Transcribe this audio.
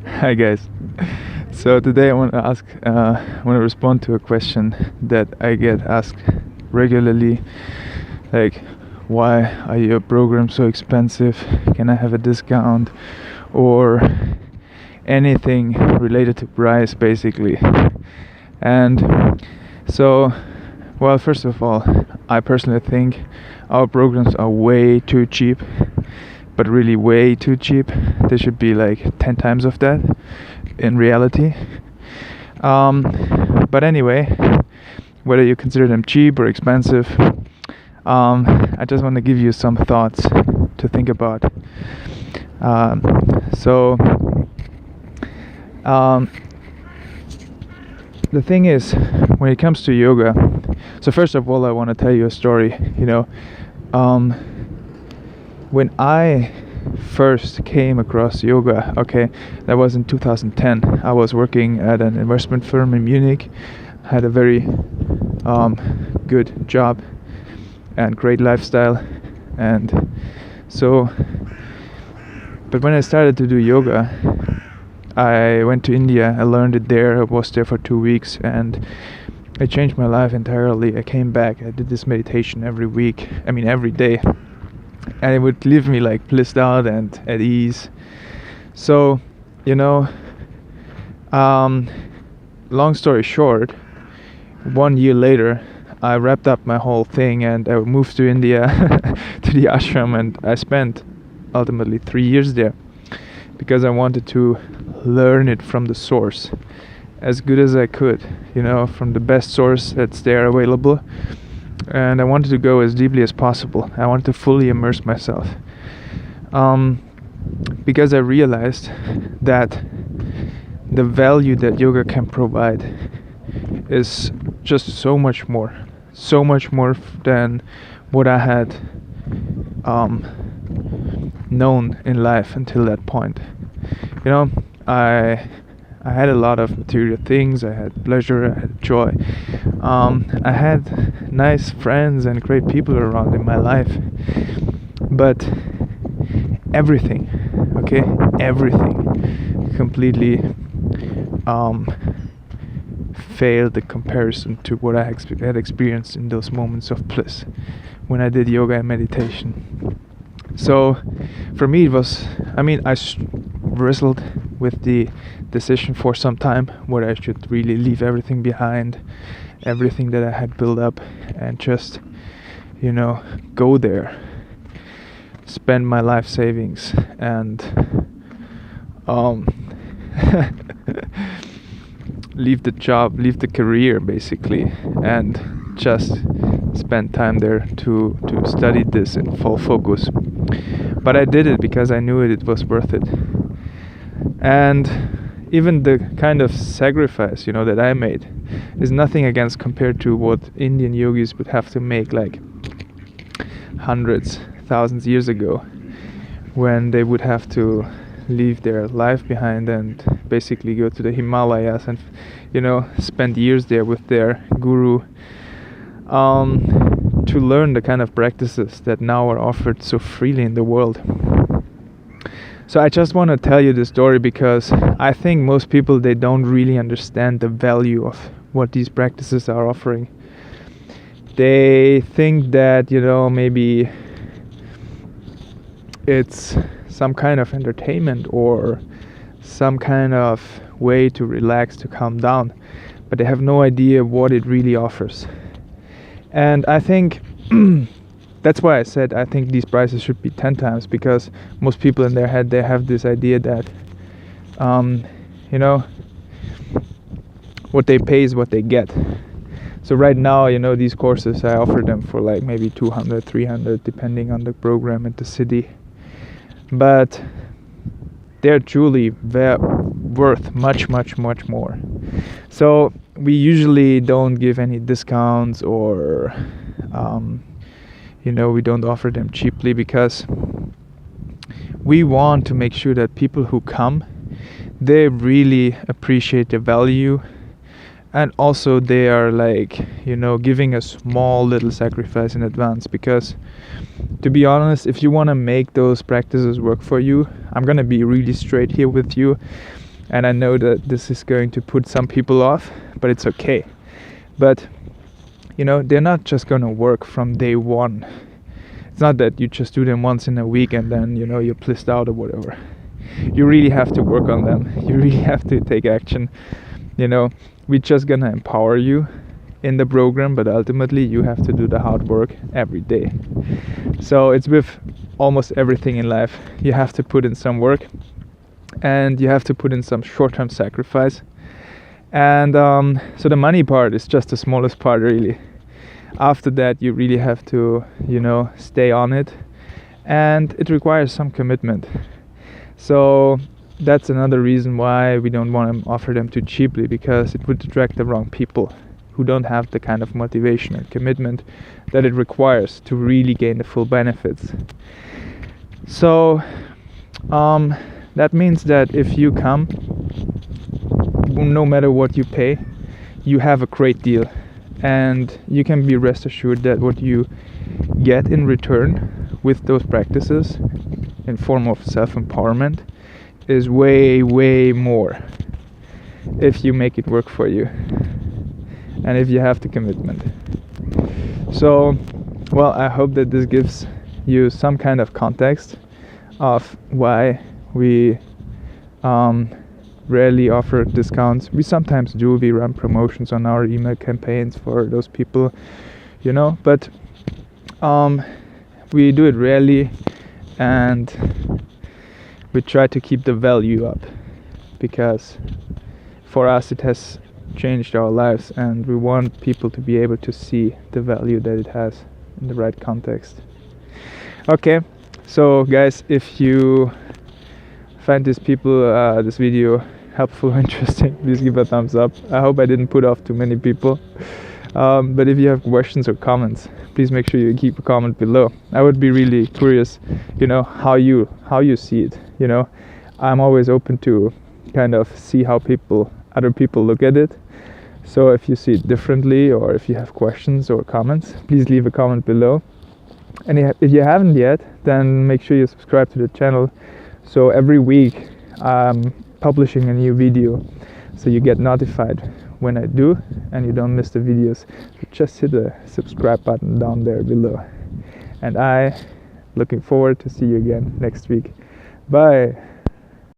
Hi guys. So today I want to respond to a question that I get asked regularly, like, why are your programs so expensive? Can I have a discount? Or anything related to price, basically. And so, well, first of all, I personally think our programs are way too cheap, but really way too cheap. They should be like 10 times of that in reality. But anyway, whether you consider them cheap or expensive, I just want to give you some thoughts to think about. The thing is, when it comes to yoga, so first of all, I want to tell you a story. When I first came across yoga, okay, that was in 2010. I was working at an investment firm in Munich, had a very good job and great lifestyle, and so, but when I started to do yoga, I went to India, I learned it there, I was there for 2 weeks, and it changed my life entirely. I came back, I did this meditation every day, and it would leave me like blissed out and at ease. So, long story short, 1 year later, I wrapped up my whole thing and I moved to India, to the ashram, and I spent ultimately 3 years there because I wanted to learn it from the source as good as I could, from the best source that's there available. And I wanted to go as deeply as possible. I wanted to fully immerse myself, because I realized that the value that yoga can provide is just so much more than what I had known in life until that point. I had a lot of material things. I had pleasure, I had joy. I had nice friends and great people around in my life. But everything completely failed the comparison to what I had experienced in those moments of bliss when I did yoga and meditation. So for me, it was, I wrestled with the decision for some time whether I should really leave everything behind, everything that I had built up, and just, go there, spend my life savings, and leave the job, leave the career basically, and just spend time there to study this in full focus. But I did it because I knew it was worth it. And even the kind of sacrifice, that I made is nothing against compared to what Indian yogis would have to make like hundreds, thousands years ago, when they would have to leave their life behind and basically go to the Himalayas and, spend years there with their guru, to learn the kind of practices that now are offered so freely in the world. So I just want to tell you this story because I think most people, they don't really understand the value of what these practices are offering. They think that, maybe it's some kind of entertainment or some kind of way to relax, to calm down, but they have no idea what it really offers. And I think that's why I said I think these prices should be 10 times, because most people in their head, they have this idea that, what they pay is what they get. So right now, these courses, I offer them for like maybe 200, 300, depending on the program and the city. But they're truly worth much, much, much more. So we usually don't give any discounts or, we don't offer them cheaply, because we want to make sure that people who come, they really appreciate the value, and also they are like, giving a small little sacrifice in advance. Because to be honest, if you want to make those practices work for you, I'm gonna be really straight here with you. And I know that this is going to put some people off, but it's okay. But they're not just gonna work from day one. It's not that you just do them once in a week and then you're blissed out or whatever. You really have to work on them. You really have to take action. We're just gonna empower you in the program, but ultimately you have to do the hard work every day. So it's with almost everything in life. You have to put in some work, and you have to put in some short-term sacrifice. And so the money part is just the smallest part, really. After that, you really have to stay on it, and it requires some commitment. So that's another reason why we don't want to offer them too cheaply, because it would attract the wrong people who don't have the kind of motivation and commitment that it requires to really gain the full benefits. So that means that if you come, no matter what you pay, you have a great deal, and you can be rest assured that what you get in return with those practices in form of self-empowerment is way, way more if you make it work for you and if you have the commitment. So, well, I hope that this gives you some kind of context of why we rarely offer discounts. We sometimes do. We run promotions on our email campaigns for those people, but we do it rarely, and we try to keep the value up, because for us it has changed our lives, and we want people to be able to see the value that it has in the right context. Okay, so guys, if you find this video helpful or interesting, please give a thumbs up. I hope I didn't put off too many people. But if you have questions or comments, please make sure you keep a comment below. I would be really curious, how you see it. I'm always open to kind of see how other people look at it. So if you see it differently, or if you have questions or comments, please leave a comment below. And if you haven't yet, then make sure you subscribe to the channel. So every week I'm publishing a new video, so you get notified when I do, and you don't miss the videos. So just hit the subscribe button down there below. And looking forward to see you again next week. Bye.